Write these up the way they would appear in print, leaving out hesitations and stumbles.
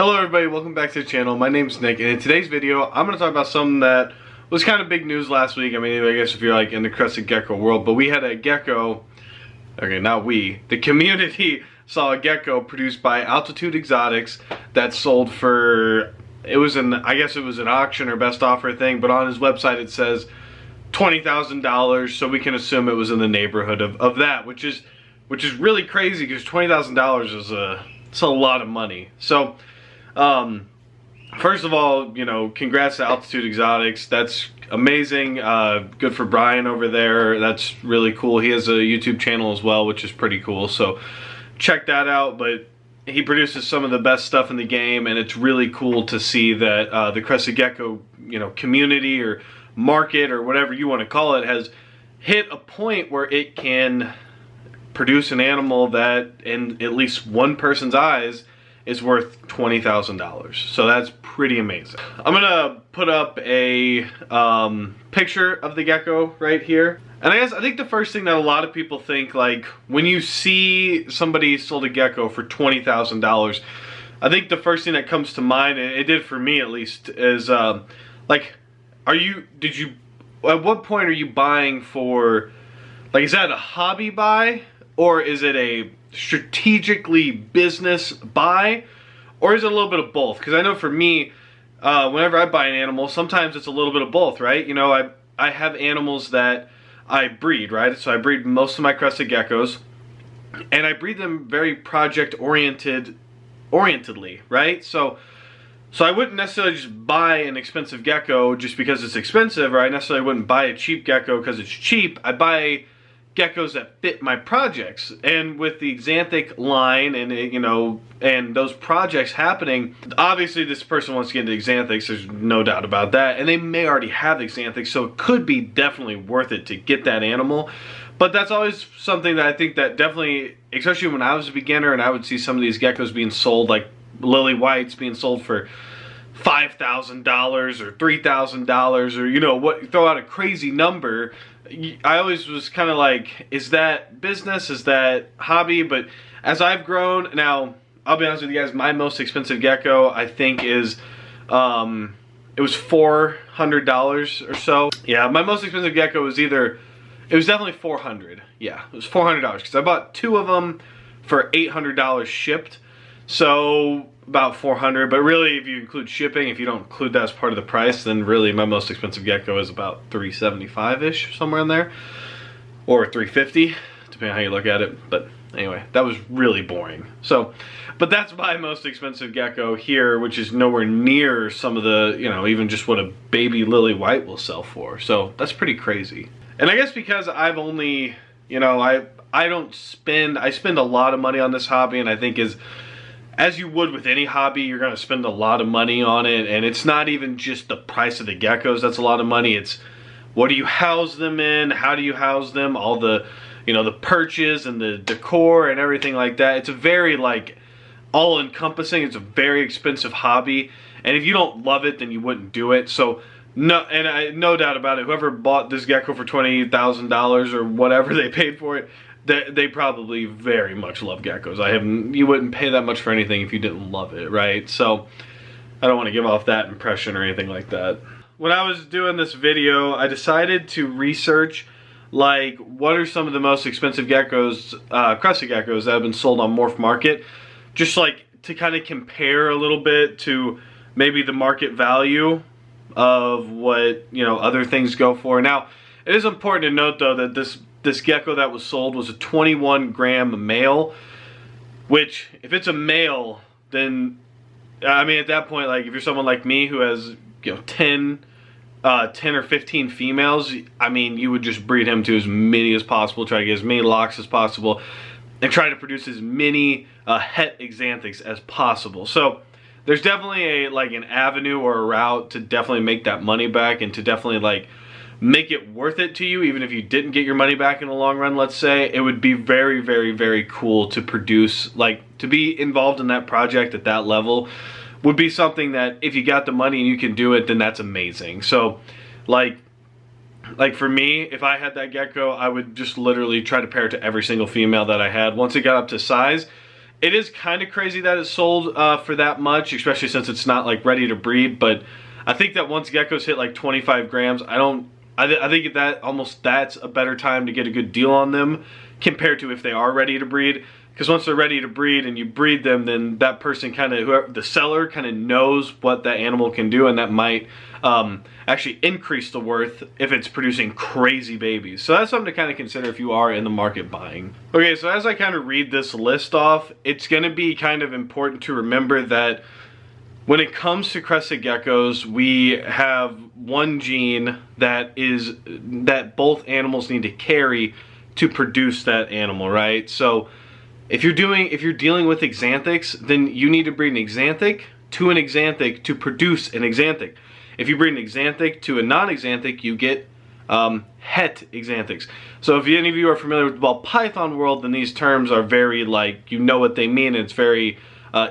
Hello everybody, welcome back to the channel. My name's Nick, and in today's video I'm going to talk about something that was kind of big news last week. I mean, I guess if you're like in the Crested Gecko world, but we had a gecko, okay, not we, the community saw a gecko produced by Altitude Exotics that sold for, I guess it was an auction or best offer thing, but on his website it says $20,000, so we can assume it was in the neighborhood of that, which is really crazy because $20,000 is it's a lot of money. So first of all, you know, congrats to Altitude Exotics. That's amazing. Good for Brian over there. That's really cool. He has a YouTube channel as well, which is pretty cool. So check that out. But he produces some of the best stuff in the game, and it's really cool to see that the Crested Gecko, you know, community or market or whatever you want to call it has hit a point where it can produce an animal that, in at least one person's eyes, is worth $20,000. So that's pretty amazing. I'm gonna put up a picture of the gecko right here. And I think the first thing that a lot of people think, like when you see somebody sold a gecko for $20,000, I think the first thing that comes to mind, and it did for me at least, is like, at what point are you buying for, like, is that a hobby buy? Or is it a strategically business buy? Or is it a little bit of both? Because I know for me, whenever I buy an animal, sometimes it's a little bit of both, right? You know, I have animals that I breed, right? So I breed most of my Crested Geckos, and I breed them very project-orientedly, right? So I wouldn't necessarily just buy an expensive gecko just because it's expensive, or I necessarily wouldn't buy a cheap gecko because it's cheap. I buy geckos that fit my projects. And with the Xanthic line and you know, and those projects happening, obviously this person wants to get into Xanthics, there's no doubt about that, and they may already have Xanthics, so it could be definitely worth it to get that animal. But that's always something that I think that definitely, especially when I was a beginner and I would see some of these geckos being sold, like lily whites being sold for $5,000 or $3,000, or, you know, what, throw out a crazy number. I always was kind of like, is that business? Is that hobby? But as I've grown, now, I'll be honest with you guys, my most expensive gecko, I think, is, it was $400 or so. Yeah, my most expensive gecko was it was definitely $400. Yeah, it was $400 because I bought two of them for $800 shipped. So about $400, but really if you include shipping, if you don't include that as part of the price, then really my most expensive gecko is about $375-ish, somewhere in there, or $350, depending on how you look at it. But anyway, that was really boring. So, but that's my most expensive gecko here, which is nowhere near some of the, you know, even just what a baby lily white will sell for. So that's pretty crazy. And I guess because I've only, you know, I spend a lot of money on this hobby, and I think as you would with any hobby, you're going to spend a lot of money on it, and it's not even just the price of the geckos that's a lot of money. It's what do you house them in, how do you house them, all the, you know, the perches and the decor and everything like that. It's a very, like, all-encompassing. It's a very expensive hobby, and if you don't love it, then you wouldn't do it. So no doubt about it, whoever bought this gecko for $20,000 or whatever they paid for it, they probably very much love geckos. You wouldn't pay that much for anything if you didn't love it, right? So I don't want to give off that impression or anything like that. When I was doing this video, I decided to research, like, what are some of the most expensive geckos, Crested Geckos that have been sold on Morph Market, just like to kind of compare a little bit to maybe the market value of what, you know, other things go for. Now, it is important to note though that this gecko that was sold was a 21-gram male, which, if it's a male, then, I mean, at that point, like, if you're someone like me who has, you know, 10 or 15 females, I mean, you would just breed him to as many as possible, try to get as many locks as possible, and try to produce as many het Xanthics as possible. So there's definitely an avenue or a route to definitely make that money back, and to definitely, like, make it worth it to you, even if you didn't get your money back in the long run, let's say. It would be very, very, very cool to produce, like, to be involved in that project at that level would be something that, if you got the money and you can do it, then that's amazing. So, like for me, if I had that gecko, I would just literally try to pair it to every single female that I had. Once it got up to size, it is kind of crazy that it's sold for that much, especially since it's not like ready to breed. But I think that once geckos hit like 25 grams, I think that's a better time to get a good deal on them compared to if they are ready to breed. Because once they're ready to breed and you breed them, then that person the seller kind of knows what that animal can do, and that might actually increase the worth if it's producing crazy babies. So that's something to kind of consider if you are in the market buying. Okay, so as I kind of read this list off, it's going to be kind of important to remember that when it comes to crested geckos, we have one gene that both animals need to carry to produce that animal, right? So if you're dealing with exanthics, then you need to breed an exanthic to an exanthic to produce an exanthic. If you breed an exanthic to a non-exanthic, you get het exanthics. So if any of you are familiar with the ball python world, then these terms are very, like, you know what they mean, and it's very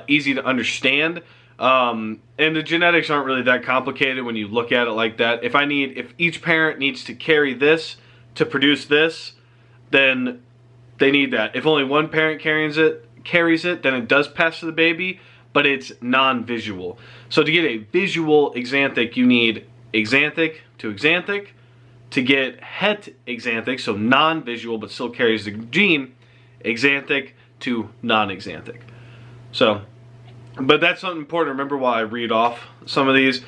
easy to understand. And the genetics aren't really that complicated when you look at it like that. If each parent needs to carry this to produce this, then they need that. If only one parent carries it, then it does pass to the baby, but it's non-visual. So to get a visual exanthic, you need exanthic to exanthic. To get het exanthic, so non-visual but still carries the gene, exanthic to non-exanthic. So, but that's something important to remember while I read off some of these.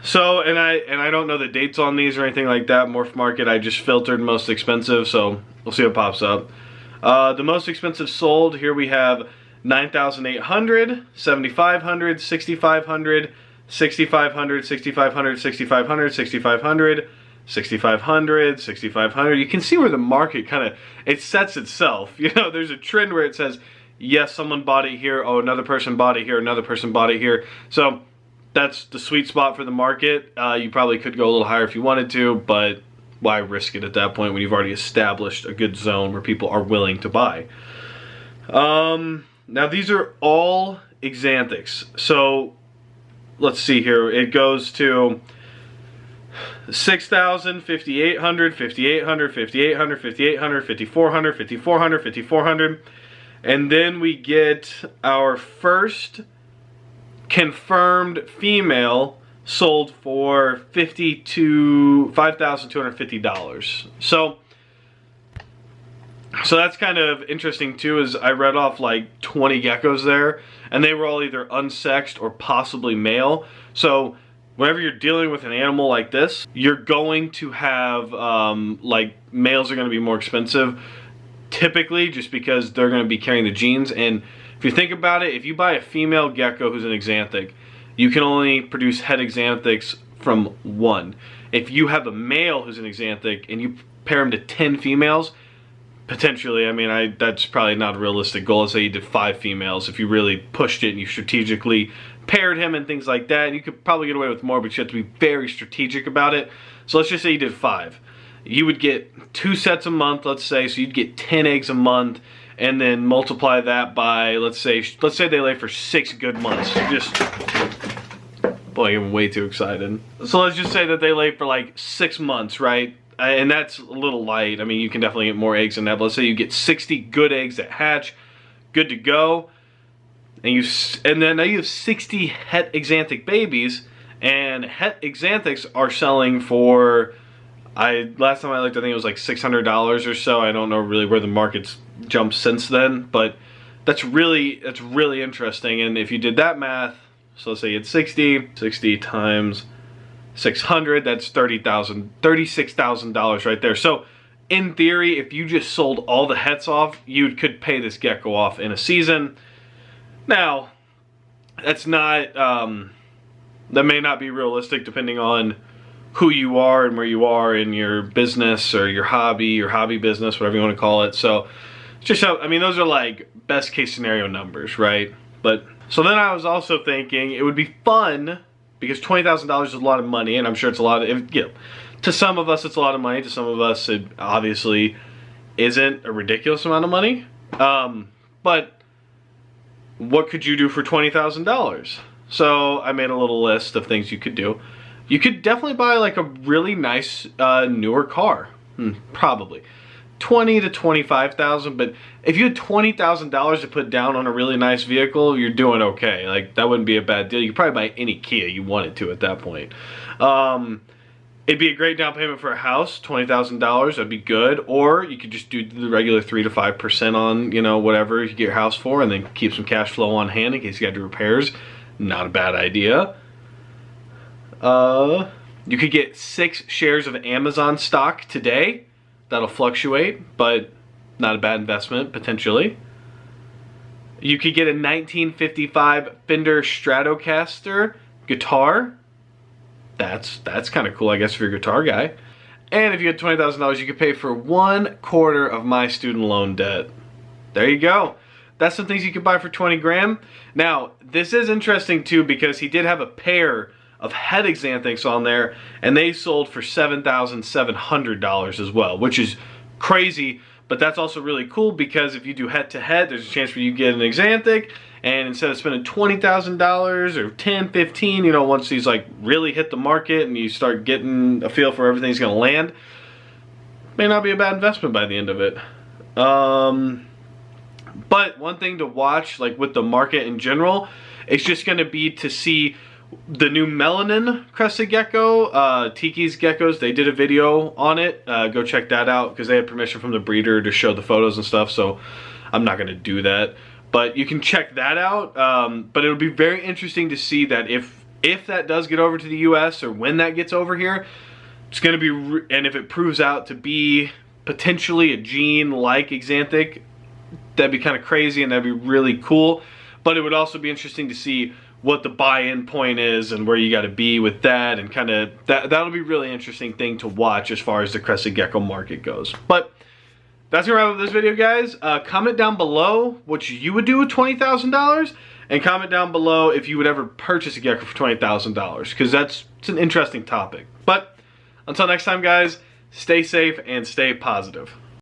So, and I don't know the dates on these or anything like that. Morph Market, I just filtered most expensive, so we'll see what pops up. The most expensive sold, here we have 9,800, 7,500, 6,500, 6,500, 6,500, 6,500, 6,500, 6,500, 6,500. You can see where the market it sets itself. You know, there's a trend where it says, yes, someone bought it here, oh, another person bought it here, another person bought it here. So that's the sweet spot for the market. You probably could go a little higher if you wanted to, but why risk it at that point when you've already established a good zone where people are willing to buy? Now these are all exanthics. So let's see here. It goes to 6,000, 5,800, 5,800, 5,800, 5,800, 5,400, 5,400, 5,400. And then we get our first confirmed female sold for $5,250. So that's kind of interesting too, as I read off like 20 geckos there, and they were all either unsexed or possibly male. So whenever you're dealing with an animal like this, you're going to have, like, males are going to be more expensive, typically, just because they're going to be carrying the genes. And if you think about it, if you buy a female gecko who's an exanthic, you can only produce het exanthics from one. If you have a male who's an exanthic and you pair him to 10 females, potentially, I mean, that's probably not a realistic goal. Let's say you did 5 females. If you really pushed it and you strategically paired him and things like that, you could probably get away with more, but you have to be very strategic about it. So let's just say you did 5. You would get 2 sets a month, let's say, so you'd get 10 eggs a month, and then multiply that by, let's say they lay for 6 good months. Boy, I'm way too excited. So let's just say that they lay for like 6 months, right? And that's a little light. I mean, you can definitely get more eggs than that, but let's say you get 60 good eggs that hatch, good to go, and then now you have 60 het exanthic babies, and het exanthics are selling for, last time I looked, I think it was like $600 or so. I don't know really where the market's jumped since then, but that's really interesting. And if you did that math, so let's say you had 60 times 600, that's $36,000 right there. So in theory, if you just sold all the hets off, you could pay this gecko off in a season. Now, that's not, that may not be realistic depending on who you are and where you are in your business or your hobby business, whatever you want to call it. So just, I mean, those are like best case scenario numbers, right? But so then I was also thinking it would be fun, because $20,000 is a lot of money, and I'm sure it's a lot of, you know, to some of us it's a lot of money, to some of us it obviously isn't a ridiculous amount of money. But what could you do for $20,000? So I made a little list of things you could do. You could definitely buy like a really nice newer car, probably. 20 to 25,000, but if you had $20,000 to put down on a really nice vehicle, you're doing okay. Like, that wouldn't be a bad deal. You could probably buy any Kia you wanted to at that point. It'd be a great down payment for a house, $20,000, that'd be good. Or you could just do the regular 3 to 5% on, you know, whatever you get your house for, and then keep some cash flow on hand in case you got to do repairs. Not a bad idea. You could get 6 shares of Amazon stock today. That'll fluctuate, but not a bad investment, potentially. You could get a 1955 Fender Stratocaster guitar. That's kind of cool, I guess, if you're a guitar guy. And if you had $20,000, you could pay for 1/4 of my student loan debt. There you go. That's some things you could buy for 20 grand. Now, this is interesting too because he did have a pair of head Xanthics on there, and they sold for $7,700 as well, which is crazy. But that's also really cool because if you do head-to-head, there's a chance for you to get an Xanthic, and instead of spending $20,000 or 10, 15, you know, once these like really hit the market and you start getting a feel for everything's gonna land, may not be a bad investment by the end of it. But one thing to watch, like with the market in general, it's just gonna be to see the new melanin Crested Gecko, Tiki's Geckos. They did a video on it. Go check that out because they had permission from the breeder to show the photos and stuff, so I'm not gonna do that. But you can check that out. But it'll be very interesting to see that if that does get over to the US or when that gets over here, it's gonna be, and if it proves out to be potentially a gene like Xanthic, that'd be kind of crazy and that'd be really cool. But it would also be interesting to see what the buy-in point is and where you got to be with that, and kind of that'll be a really interesting thing to watch as far as the Crested Gecko market goes. But that's gonna wrap up this video, guys. Comment down below what you would do with $20,000, and comment down below if you would ever purchase a gecko for $20,000, because it's an interesting topic. But until next time, guys, stay safe and stay positive.